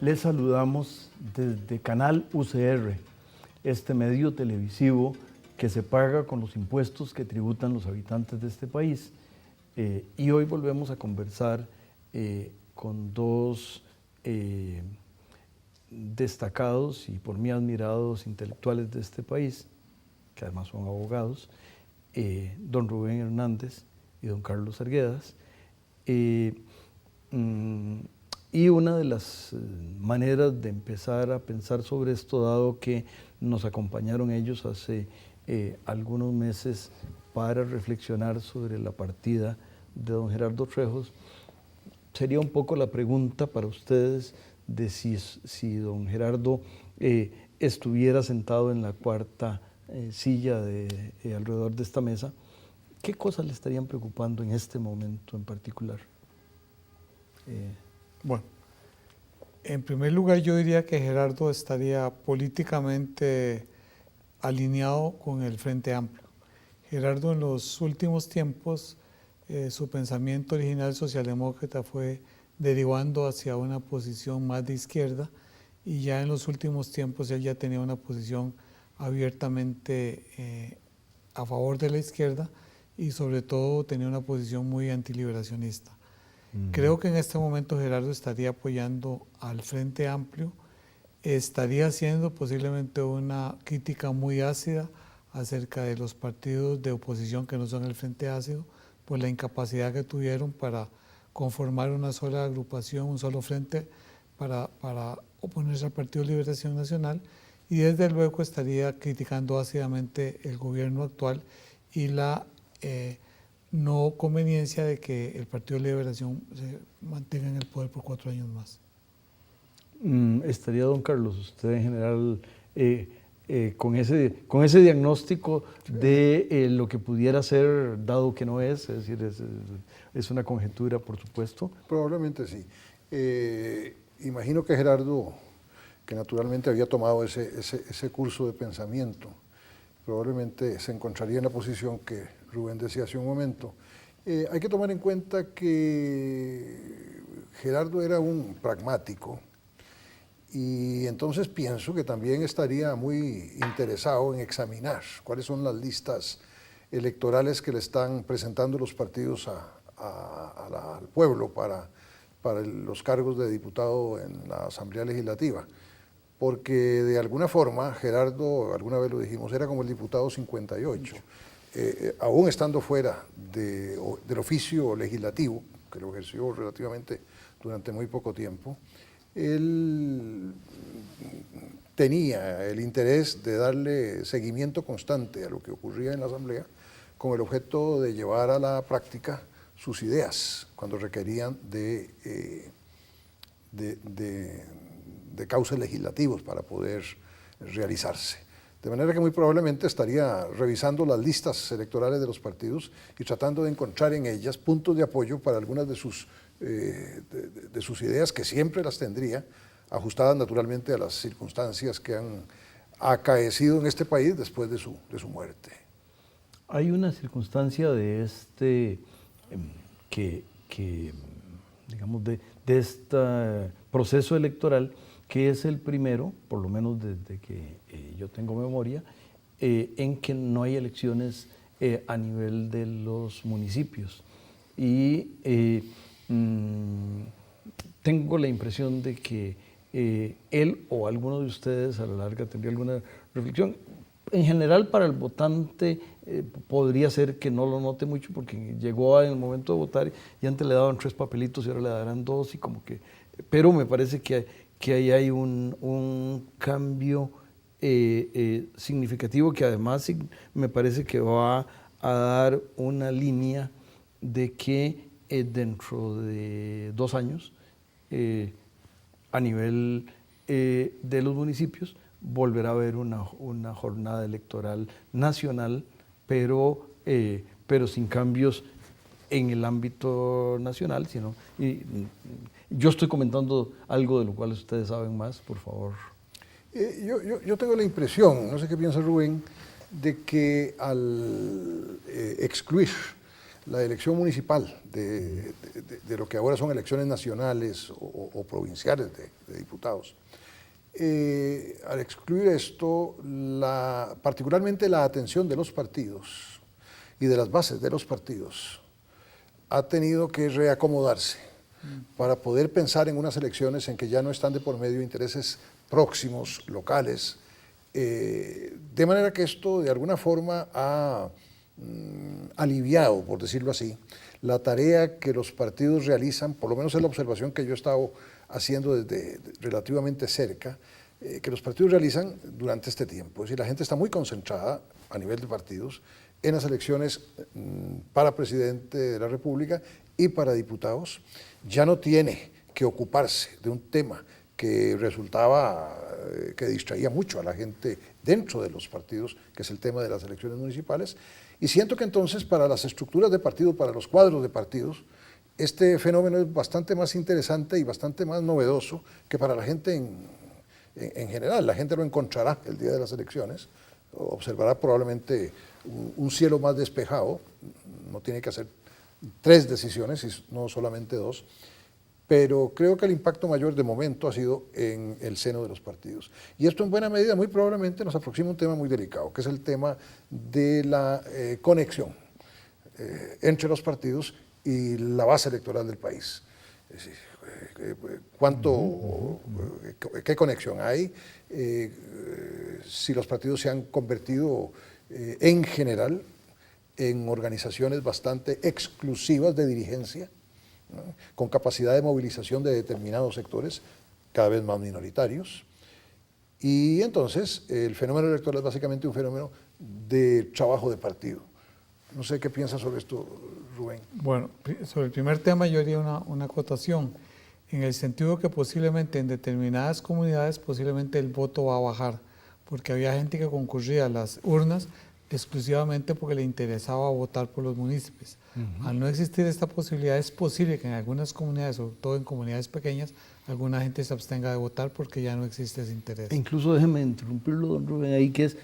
Les saludamos desde Canal UCR, este medio televisivo que se paga con los impuestos que tributan los habitantes de este país. Y hoy volvemos a conversar con dos destacados y por mí admirados intelectuales de este país, que además son abogados, don Rubén Hernández y don Carlos Arguedas. Y una de las maneras de empezar a pensar sobre esto, dado que nos acompañaron ellos hace algunos meses para reflexionar sobre la partida de don Gerardo Trejos, sería un poco la pregunta para ustedes de si don Gerardo estuviera sentado en la cuarta silla alrededor de esta mesa, ¿qué cosas le estarían preocupando en este momento en particular? Bueno, en primer lugar yo diría que Gerardo estaría políticamente alineado con el Frente Amplio. Gerardo en los últimos tiempos, su pensamiento original socialdemócrata fue derivando hacia una posición más de izquierda y ya en los últimos tiempos él ya tenía una posición abiertamente a favor de la izquierda y sobre todo tenía una posición muy antiliberacionista. Creo que en este momento Gerardo estaría apoyando al Frente Amplio, estaría haciendo posiblemente una crítica muy ácida acerca de los partidos de oposición que no son el Frente Ácido, por la incapacidad que tuvieron para conformar una sola agrupación, un solo frente para oponerse al Partido de Liberación Nacional, y desde luego estaría criticando ácidamente el gobierno actual y la no conveniencia de que el Partido de Liberación se mantenga en el poder por 4 años más. Estaría don Carlos, usted en general con ese diagnóstico de lo que pudiera ser, dado que no es decir, es una conjetura, por supuesto. Probablemente sí. Imagino que Gerardo, que naturalmente había tomado ese curso de pensamiento, probablemente se encontraría en la posición que Rubén decía hace un momento. Hay que tomar en cuenta que Gerardo era un pragmático y entonces pienso que también estaría muy interesado en examinar cuáles son las listas electorales que le están presentando los partidos al pueblo para los cargos de diputado en la Asamblea Legislativa. Porque de alguna forma, Gerardo, alguna vez lo dijimos, era como el diputado 58, aún estando fuera del oficio legislativo, que lo ejerció relativamente durante muy poco tiempo, él tenía el interés de darle seguimiento constante a lo que ocurría en la Asamblea, con el objeto de llevar a la práctica sus ideas, cuando requerían de cauces legislativos para poder realizarse. De manera que muy probablemente estaría revisando las listas electorales de los partidos y tratando de encontrar en ellas puntos de apoyo para algunas de sus ideas, que siempre las tendría, ajustadas naturalmente a las circunstancias que han acaecido en este país después de su muerte. Hay una circunstancia de digamos, de este proceso electoral que es el primero, por lo menos desde que yo tengo memoria, en que no hay elecciones a nivel de los municipios. Y tengo la impresión de que él o alguno de ustedes a la larga tendría alguna reflexión. En general, para el votante podría ser que no lo note mucho porque llegó en el momento de votar y antes le daban 3 papelitos y ahora le darán 2 y como que... Pero me parece que ahí hay un cambio significativo que además me parece que va a dar una línea de que dentro de 2 años, a nivel de los municipios, volverá a haber una jornada electoral nacional, pero sin cambios en el ámbito nacional, yo estoy comentando algo de lo cual ustedes saben más, por favor. Yo tengo la impresión, no sé qué piensa Rubén, de que al excluir la elección municipal de lo que ahora son elecciones nacionales o provinciales de diputados. Al excluir esto, particularmente la atención de los partidos y de las bases de los partidos ha tenido que reacomodarse para poder pensar en unas elecciones en que ya no están de por medio intereses próximos, locales, de manera que esto de alguna forma ha aliviado, por decirlo así, la tarea que los partidos realizan, por lo menos es la observación que yo he estado haciendo desde relativamente cerca, que los partidos realizan durante este tiempo. Es decir, la gente está muy concentrada a nivel de partidos en las elecciones para presidente de la República y para diputados. Ya no tiene que ocuparse de un tema que resultaba, que distraía mucho a la gente dentro de los partidos, que es el tema de las elecciones municipales. Y siento que entonces para las estructuras de partido, para los cuadros de partidos, este fenómeno es bastante más interesante y bastante más novedoso que para la gente en general. La gente lo encontrará el día de las elecciones, observará probablemente un cielo más despejado, no tiene que hacer 3 decisiones, no solamente 2, pero creo que el impacto mayor de momento ha sido en el seno de los partidos. Y esto en buena medida, muy probablemente, nos aproxima a un tema muy delicado, que es el tema de la conexión entre los partidos y la base electoral del país. Es decir, ¿qué conexión hay? Si los partidos se han convertido en general en organizaciones bastante exclusivas de dirigencia, ¿no?, con capacidad de movilización de determinados sectores, cada vez más minoritarios. Y entonces el fenómeno electoral es básicamente un fenómeno de trabajo de partido. No sé qué piensas sobre esto, Rubén. Bueno, sobre el primer tema yo haría una acotación, en el sentido que posiblemente en determinadas comunidades posiblemente el voto va a bajar, porque había gente que concurría a las urnas exclusivamente porque le interesaba votar por los municipios. Al no existir esta posibilidad, es posible que en algunas comunidades, sobre todo en comunidades pequeñas, alguna gente se abstenga de votar porque ya no existe ese interés. Incluso déjeme interrumpirlo, don Rubén, ahí que es,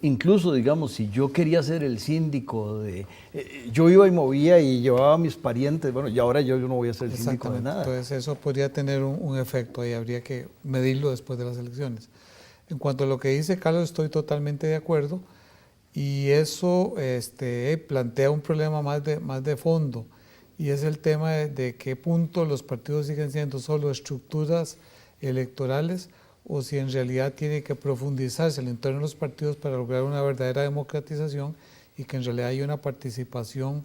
incluso digamos, si yo quería ser el síndico, yo iba y movía y llevaba a mis parientes, bueno, y ahora yo no voy a ser el síndico de nada. Entonces eso podría tener un efecto y habría que medirlo después de las elecciones. En cuanto a lo que dice Carlos, estoy totalmente de acuerdo. Y eso plantea un problema más de fondo, y es el tema de qué punto los partidos siguen siendo solo estructuras electorales o si en realidad tiene que profundizarse el entorno de los partidos para lograr una verdadera democratización y que en realidad hay una participación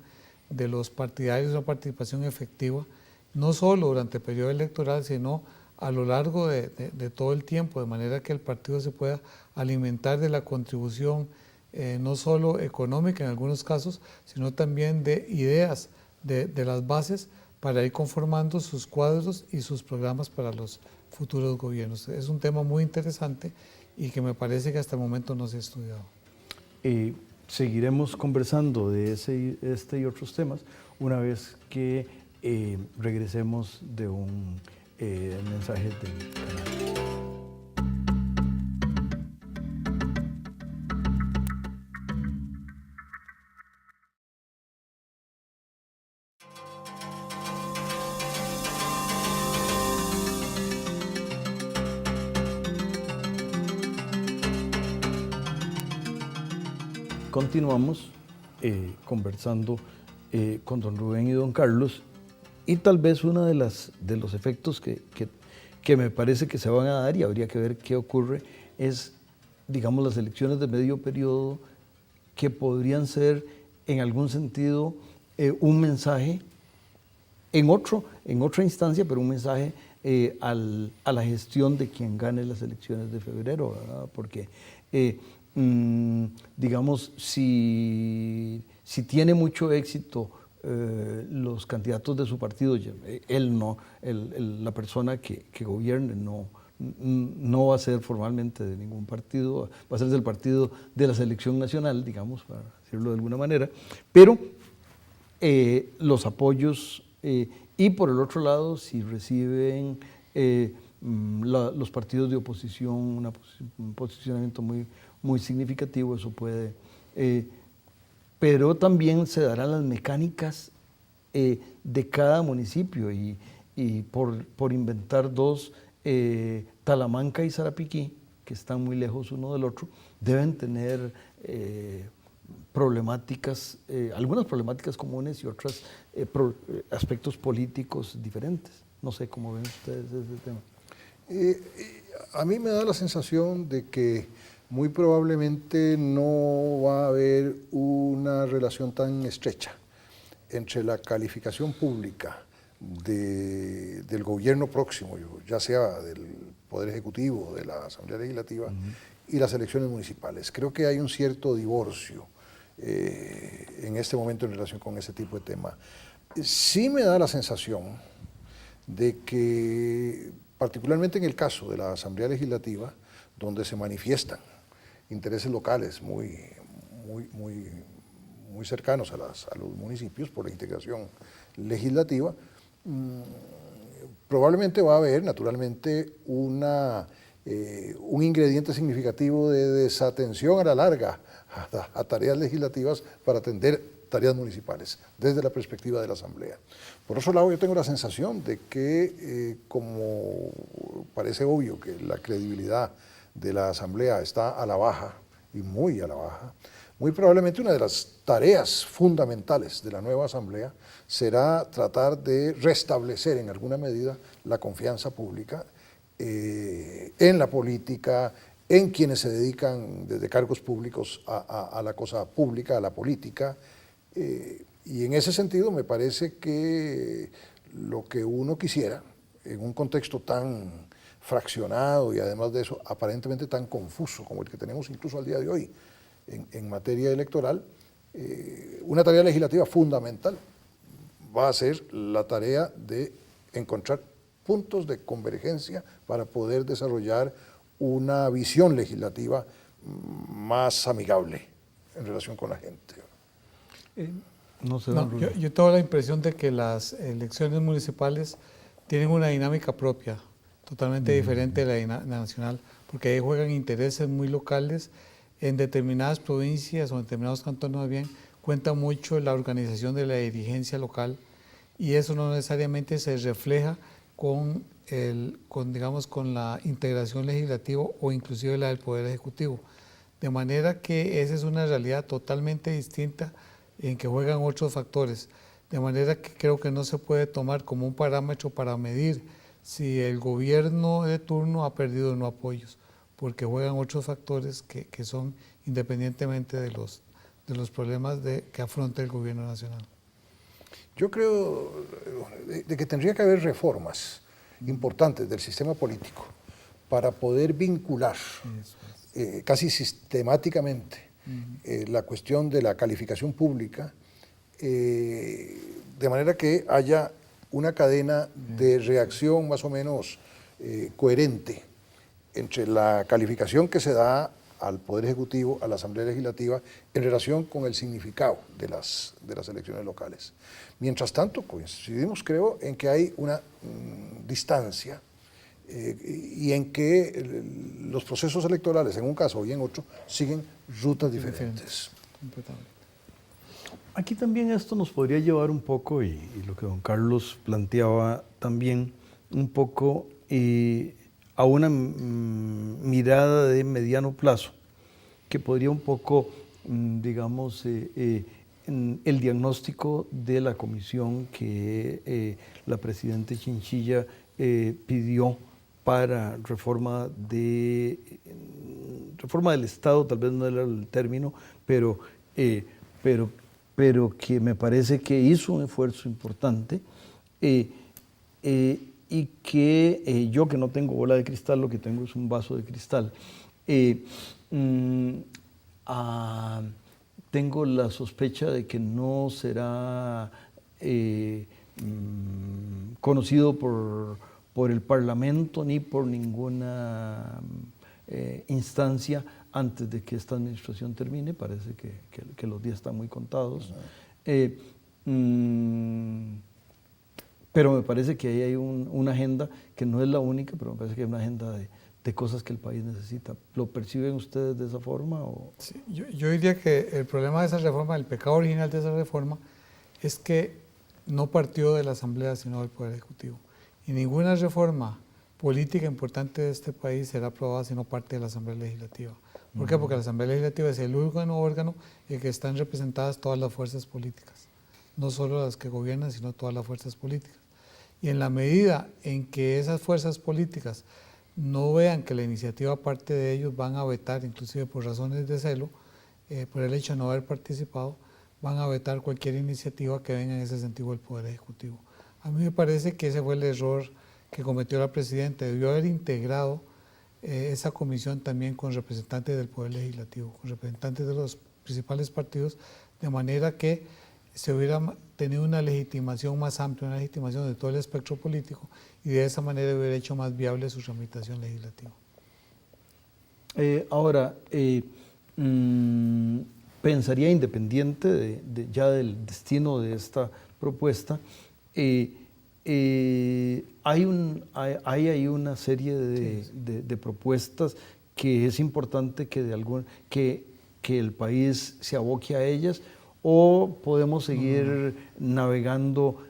de los partidarios, una participación efectiva, no solo durante el periodo electoral, sino a lo largo de todo el tiempo, de manera que el partido se pueda alimentar de la contribución no solo económica en algunos casos, sino también de ideas de las bases para ir conformando sus cuadros y sus programas para los futuros gobiernos. Es un tema muy interesante y que me parece que hasta el momento no se ha estudiado. Seguiremos conversando de este y otros temas una vez que regresemos de un mensaje del canal. Continuamos conversando con don Rubén y don Carlos, y tal vez uno de los efectos que me parece que se van a dar, y habría que ver qué ocurre, es, digamos, las elecciones de medio periodo, que podrían ser en algún sentido un mensaje en otra instancia, pero un mensaje a la gestión de quien gane las elecciones de febrero, ¿verdad? Porque digamos, si tiene mucho éxito los candidatos de su partido, él no, la persona que gobierne no va a ser formalmente de ningún partido, va a ser del partido de la selección nacional, digamos, para decirlo de alguna manera, pero los apoyos, y por el otro lado, si reciben los partidos de oposición un posicionamiento muy significativo, eso puede pero también se darán las mecánicas de cada municipio y por inventar dos, Talamanca y Sarapiquí, que están muy lejos uno del otro, deben tener problemáticas, algunas problemáticas comunes y otras aspectos políticos diferentes. No sé cómo ven ustedes ese tema. A mí me da la sensación de que muy probablemente no va a haber una relación tan estrecha entre la calificación pública del gobierno próximo, ya sea del Poder Ejecutivo, de la Asamblea Legislativa, y las elecciones municipales. Creo que hay un cierto divorcio en este momento en relación con ese tipo de tema. Sí me da la sensación de que, particularmente en el caso de la Asamblea Legislativa, donde se manifiestan intereses locales muy cercanos a los municipios por la integración legislativa, probablemente va a haber naturalmente un ingrediente significativo de desatención a la larga a tareas legislativas para atender tareas municipales desde la perspectiva de la Asamblea. Por otro lado, yo tengo la sensación de que, como parece obvio que la credibilidad de la Asamblea está a la baja, y muy a la baja, muy probablemente una de las tareas fundamentales de la nueva Asamblea será tratar de restablecer en alguna medida la confianza pública en la política, en quienes se dedican desde cargos públicos a la cosa pública, a la política, y en ese sentido me parece que lo que uno quisiera, en un contexto tan fraccionado y además de eso aparentemente tan confuso como el que tenemos incluso al día de hoy en materia electoral, una tarea legislativa fundamental va a ser la tarea de encontrar puntos de convergencia para poder desarrollar una visión legislativa más amigable en relación con la gente. Yo tengo la impresión de que las elecciones municipales tienen una dinámica propia, totalmente diferente de la nacional, porque ahí juegan intereses muy locales. En determinadas provincias o en determinados cantones más bien, cuenta mucho la organización de la dirigencia local y eso no necesariamente se refleja con la integración legislativa o inclusive la del Poder Ejecutivo. De manera que esa es una realidad totalmente distinta en que juegan otros factores. De manera que creo que no se puede tomar como un parámetro para medir si el gobierno de turno ha perdido o no apoyos, porque juegan otros factores que son independientemente de los problemas que afronta el gobierno nacional. Yo creo de que tendría que haber reformas importantes del sistema político para poder vincular casi sistemáticamente la cuestión de la calificación pública, de manera que haya una cadena de reacción más o menos coherente entre la calificación que se da al Poder Ejecutivo, a la Asamblea Legislativa, en relación con el significado de las elecciones locales. Mientras tanto, coincidimos, creo, en que hay una distancia y en que los procesos electorales, en un caso y en otro, siguen rutas diferentes. Aquí también esto nos podría llevar un poco, y lo que don Carlos planteaba también, un poco a una mirada de mediano plazo, que podría un poco, digamos, el diagnóstico de la comisión que la presidenta Chinchilla pidió para reforma del Estado, tal vez no era el término, pero que me parece que hizo un esfuerzo importante y que yo, que no tengo bola de cristal, lo que tengo es un vaso de cristal, tengo la sospecha de que no será conocido por el Parlamento ni por ninguna instancia antes de que esta administración termine. Parece que los días están muy contados. Pero me parece que ahí hay una agenda que no es la única, pero me parece que hay una agenda de cosas que el país necesita. ¿Lo perciben ustedes de esa forma? O? Sí, yo diría que el problema de esa reforma, el pecado original de esa reforma, es que no partió de la Asamblea, sino del Poder Ejecutivo. Y ninguna reforma política importante de este país será aprobada si no parte de la Asamblea Legislativa. ¿Por qué? Porque la Asamblea Legislativa es el único órgano en el que están representadas todas las fuerzas políticas, no solo las que gobiernan, sino todas las fuerzas políticas. Y en la medida en que esas fuerzas políticas no vean que la iniciativa parte de ellos, van a vetar, inclusive por razones de celo, por el hecho de no haber participado, van a vetar cualquier iniciativa que venga en ese sentido del Poder Ejecutivo. A mí me parece que ese fue el error que cometió la Presidenta. Debió haber integrado esa comisión también con representantes del Poder Legislativo, con representantes de los principales partidos, de manera que se hubiera tenido una legitimación más amplia, una legitimación de todo el espectro político, y de esa manera hubiera hecho más viable su tramitación legislativa. Ahora, pensaría, independiente ya del destino de esta propuesta, hay ahí una serie de propuestas que es importante que el país se aboque a ellas, o podemos seguir navegando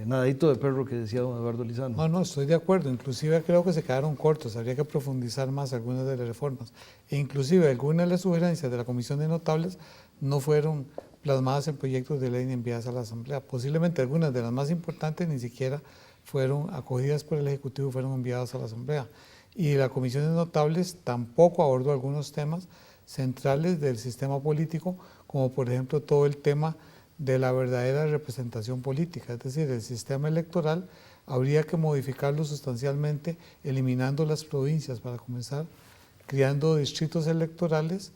nadadito de perro, que decía don Eduardo Lizano. No, estoy de acuerdo. Inclusive creo que se quedaron cortos. Habría que profundizar más algunas de las reformas. E inclusive algunas de las sugerencias de la Comisión de Notables no fueron plasmadas en proyectos de ley ni enviadas a la Asamblea. Posiblemente algunas de las más importantes ni siquiera fueron acogidas por el Ejecutivo y fueron enviadas a la Asamblea. Y la Comisión de Notables tampoco abordó algunos temas centrales del sistema político, como por ejemplo todo el tema de la verdadera representación política, es decir, el sistema electoral habría que modificarlo sustancialmente, eliminando las provincias para comenzar, creando distritos electorales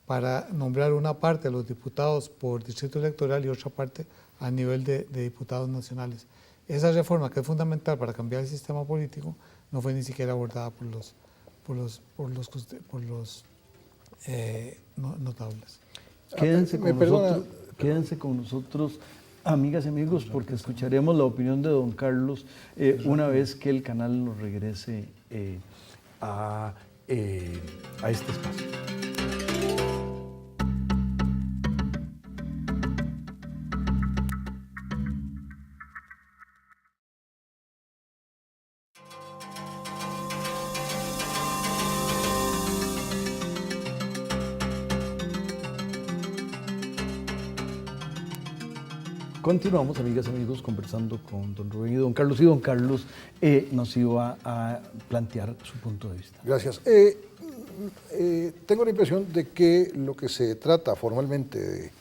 para nombrar una parte de los diputados por distrito electoral y otra parte a nivel de diputados nacionales. Esa reforma, que es fundamental para cambiar el sistema político, no fue ni siquiera abordada por los notables. Quédense con nosotros, amigas y amigos, porque escucharemos la opinión de don Carlos una vez que el canal nos regrese a este espacio. Continuamos, amigas y amigos, conversando con don Rubén y don Carlos. Y don Carlos nos iba a plantear su punto de vista. Gracias. Tengo la impresión de que lo que se trata formalmente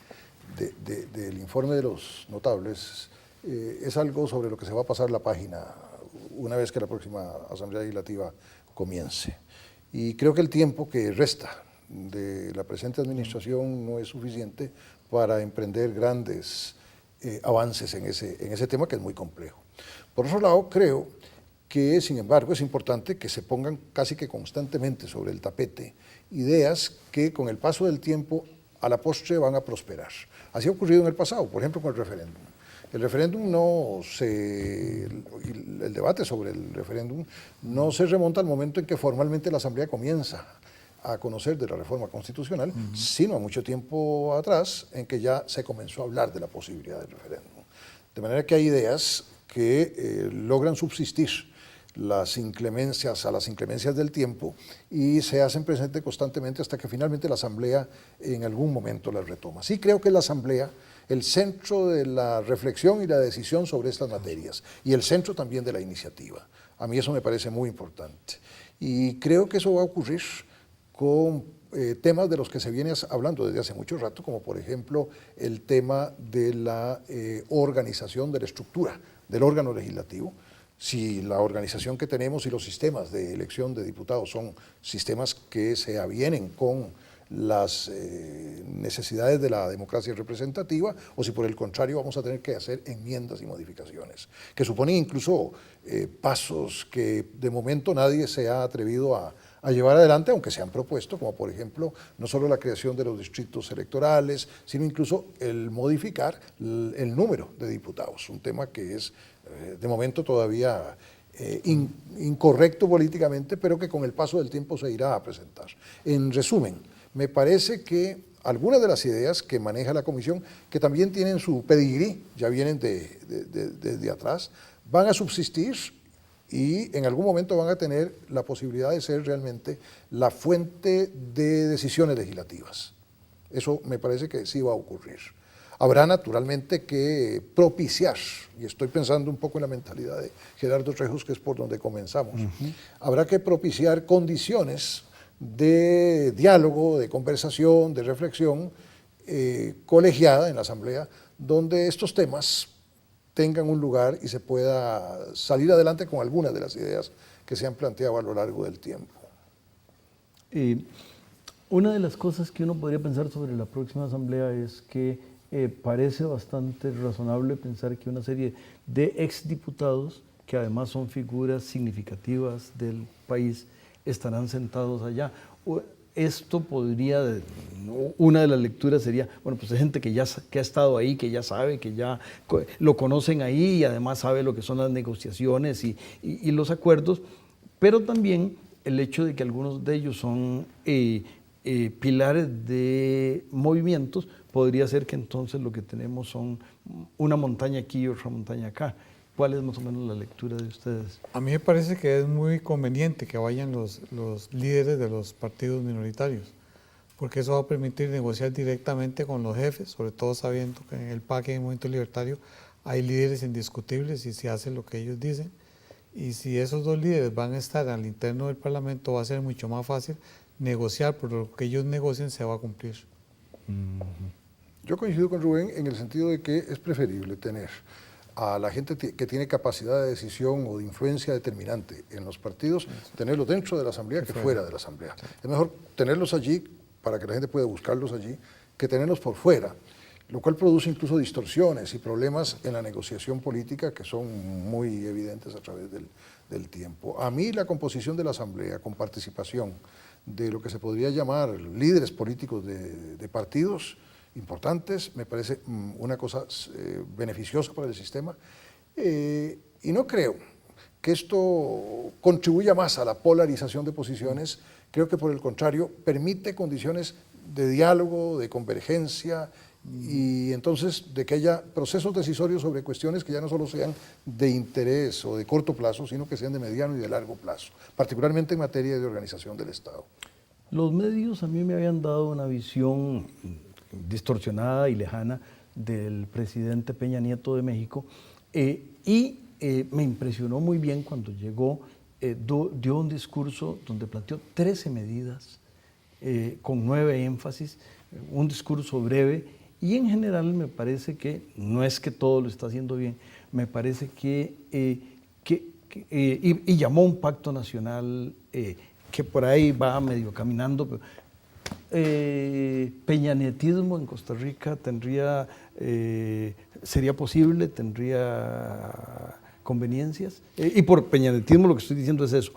del informe de los notables es algo sobre lo que se va a pasar la página una vez que la próxima Asamblea Legislativa comience. Y creo que el tiempo que resta de la presente administración no es suficiente para emprender grandes avances en ese tema, que es muy complejo. Por otro lado, creo que, sin embargo, es importante que se pongan casi que constantemente sobre el tapete ideas que con el paso del tiempo a la postre van a prosperar. Así ha ocurrido en el pasado, por ejemplo con el referéndum. El debate sobre el referéndum no se remonta al momento en que formalmente la Asamblea comienza a conocer de la reforma constitucional, sino a mucho tiempo atrás, en que ya se comenzó a hablar de la posibilidad del referéndum. De manera que hay ideas que logran subsistir a las inclemencias del tiempo y se hacen presentes constantemente hasta que finalmente la Asamblea en algún momento las retoma. Sí creo que la Asamblea, el centro de la reflexión y la decisión sobre estas materias, y el centro también de la iniciativa. A mí eso me parece muy importante. Y creo que eso va a ocurrir con temas de los que se viene hablando desde hace mucho rato, como por ejemplo el tema de la organización de la estructura del órgano legislativo. Si la organización que tenemos y los sistemas de elección de diputados son sistemas que se avienen con las necesidades de la democracia representativa, o si por el contrario vamos a tener que hacer enmiendas y modificaciones, que suponen incluso pasos que de momento nadie se ha atrevido a a llevar adelante, aunque se han propuesto, como por ejemplo, no solo la creación de los distritos electorales, sino incluso el modificar el número de diputados, un tema que es de momento todavía incorrecto políticamente, pero que con el paso del tiempo se irá a presentar. En resumen, me parece que algunas de las ideas que maneja la Comisión, que también tienen su pedigrí, ya vienen desde atrás, van a subsistir y en algún momento van a tener la posibilidad de ser realmente la fuente de decisiones legislativas. Eso me parece que sí va a ocurrir. Habrá naturalmente que propiciar, y estoy pensando un poco en la mentalidad de Gerardo Trejos, que es por donde comenzamos, habrá que propiciar condiciones de diálogo, de conversación, de reflexión colegiada en la Asamblea, donde estos temas tengan un lugar y se pueda salir adelante con algunas de las ideas que se han planteado a lo largo del tiempo. Una de las cosas que uno podría pensar sobre la próxima Asamblea es que parece bastante razonable pensar que una serie de exdiputados, que además son figuras significativas del país, estarán sentados allá. Esto podría, una de las lecturas sería, bueno, pues hay gente que ha estado ahí, que ya sabe, que ya lo conocen ahí y además sabe lo que son las negociaciones y los acuerdos, pero también el hecho de que algunos de ellos son pilares de movimientos, podría ser que entonces lo que tenemos son una montaña aquí y otra montaña acá. ¿Cuál es más o menos la lectura de ustedes? A mí me parece que es muy conveniente que vayan los líderes de los partidos minoritarios, porque eso va a permitir negociar directamente con los jefes, sobre todo sabiendo que en el PAC y en el Movimiento Libertario hay líderes indiscutibles y se hace lo que ellos dicen. Y si esos dos líderes van a estar al interno del Parlamento, va a ser mucho más fácil negociar, porque lo que ellos negocien se va a cumplir. Yo coincido con Rubén en el sentido de que es preferible tener a la gente que tiene capacidad de decisión o de influencia determinante en los partidos, tenerlos dentro de la Asamblea que fuera de la Asamblea. Es mejor tenerlos allí para que la gente pueda buscarlos allí que tenerlos por fuera, lo cual produce incluso distorsiones y problemas en la negociación política que son muy evidentes a través del tiempo. A mí la composición de la Asamblea con participación de lo que se podría llamar líderes políticos de partidos importantes, me parece una cosa beneficiosa para el sistema y no creo que esto contribuya más a la polarización de posiciones, creo que por el contrario permite condiciones de diálogo, de convergencia y entonces de que haya procesos decisorios sobre cuestiones que ya no solo sean de interés o de corto plazo, sino que sean de mediano y de largo plazo, particularmente en materia de organización del Estado. Los medios a mí me habían dado una visión distorsionada y lejana del presidente Peña Nieto de México y me impresionó muy bien cuando llegó, dio un discurso donde planteó 13 medidas con 9 énfasis, un discurso breve y en general me parece que, no es que todo lo está haciendo bien, me parece que y llamó un pacto nacional que por ahí va medio caminando, pero peñanetismo en Costa Rica sería posible, tendría conveniencias. Y por peñanetismo lo que estoy diciendo es eso,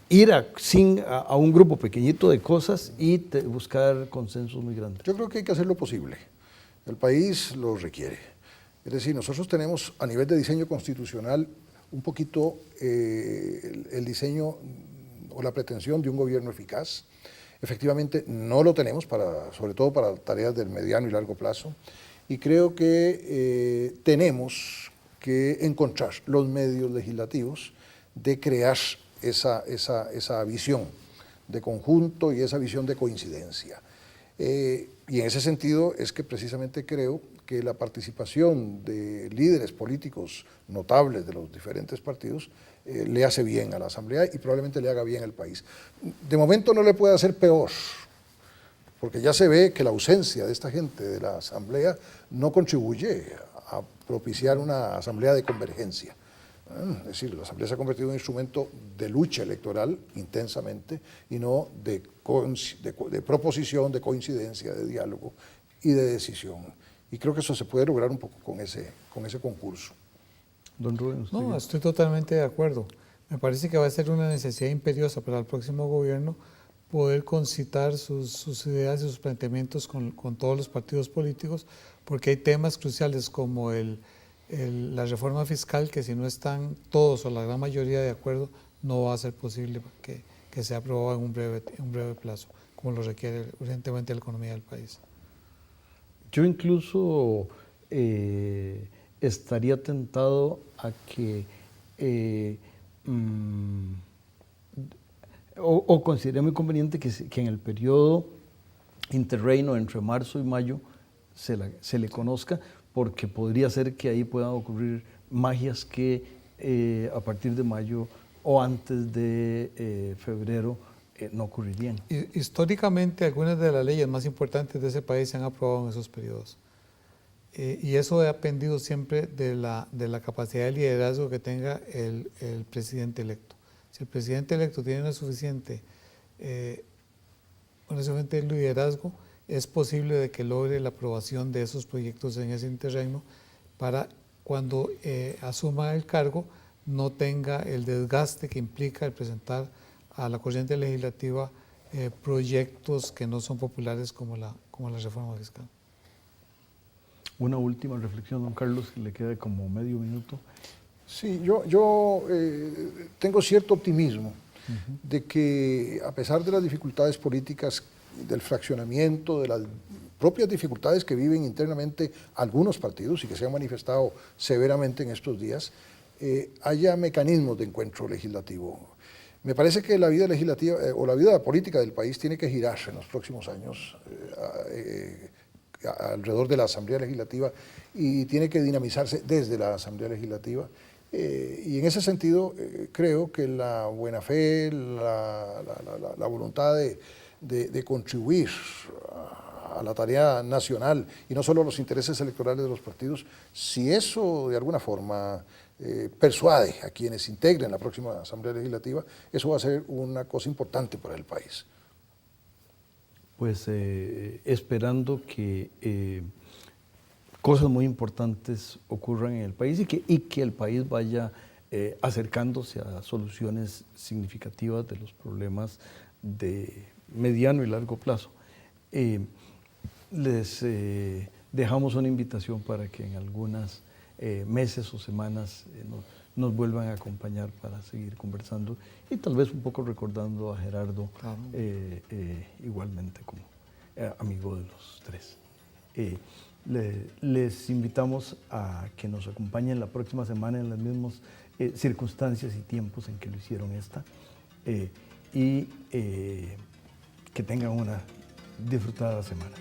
ir a un grupo pequeñito de cosas y buscar consensos muy grandes. Yo creo que hay que hacer lo posible. El país lo requiere. Es decir, nosotros tenemos a nivel de diseño constitucional un poquito el diseño o la pretensión de un gobierno eficaz. Efectivamente no lo tenemos, sobre todo para tareas del mediano y largo plazo, y creo que tenemos que encontrar los medios legislativos de crear esa visión de conjunto y esa visión de coincidencia. Y en ese sentido es que precisamente creo que la participación de líderes políticos notables de los diferentes partidos le hace bien a la Asamblea y probablemente le haga bien al país. De momento no le puede hacer peor, porque ya se ve que la ausencia de esta gente de la Asamblea no contribuye a propiciar una Asamblea de convergencia. Es decir, la Asamblea se ha convertido en un instrumento de lucha electoral intensamente y no de proposición, de coincidencia, de diálogo y de decisión. Y creo que eso se puede lograr un poco con ese concurso. Don Rubén, no, estoy totalmente de acuerdo. Me parece que va a ser una necesidad imperiosa para el próximo gobierno poder concitar sus ideas y sus planteamientos con todos los partidos políticos, porque hay temas cruciales como la reforma fiscal que si no están todos o la gran mayoría de acuerdo, no va a ser posible que sea aprobado en un breve plazo, como lo requiere urgentemente la economía del país. Yo incluso estaría tentado a que o consideré muy conveniente que en el periodo interreino entre marzo y mayo se le conozca, porque podría ser que ahí puedan ocurrir magias que a partir de mayo o antes de febrero no ocurrirían. Históricamente, algunas de las leyes más importantes de ese país se han aprobado en esos periodos. Y eso ha dependido siempre de la capacidad de liderazgo que tenga el presidente electo. Si el presidente electo tiene un suficiente liderazgo, es posible de que logre la aprobación de esos proyectos en ese interregno para cuando asuma el cargo no tenga el desgaste que implica el presentar a la corriente legislativa proyectos que no son populares como la reforma fiscal. Una última reflexión, don Carlos, que le queda como medio minuto. Sí, yo tengo cierto optimismo de que a pesar de las dificultades políticas, del fraccionamiento, de las propias dificultades que viven internamente algunos partidos y que se han manifestado severamente en estos días, haya mecanismos de encuentro legislativo. Me parece que la vida legislativa o la vida política del país tiene que girarse en los próximos años alrededor de la Asamblea Legislativa y tiene que dinamizarse desde la Asamblea Legislativa. Y en ese sentido creo que la buena fe, la voluntad de contribuir a la tarea nacional y no solo a los intereses electorales de los partidos, si eso de alguna forma persuade a quienes integren la próxima Asamblea Legislativa, eso va a ser una cosa importante para el país. Pues esperando que cosas muy importantes ocurran en el país y que el país vaya acercándose a soluciones significativas de los problemas de mediano y largo plazo. Les dejamos una invitación para que en algunos meses o semanas nos vuelvan a acompañar para seguir conversando y tal vez un poco recordando a Gerardo, claro. Igualmente como amigo de los tres. Les invitamos a que nos acompañen la próxima semana en las mismas circunstancias y tiempos en que lo hicieron esta y que tengan una disfrutada semana.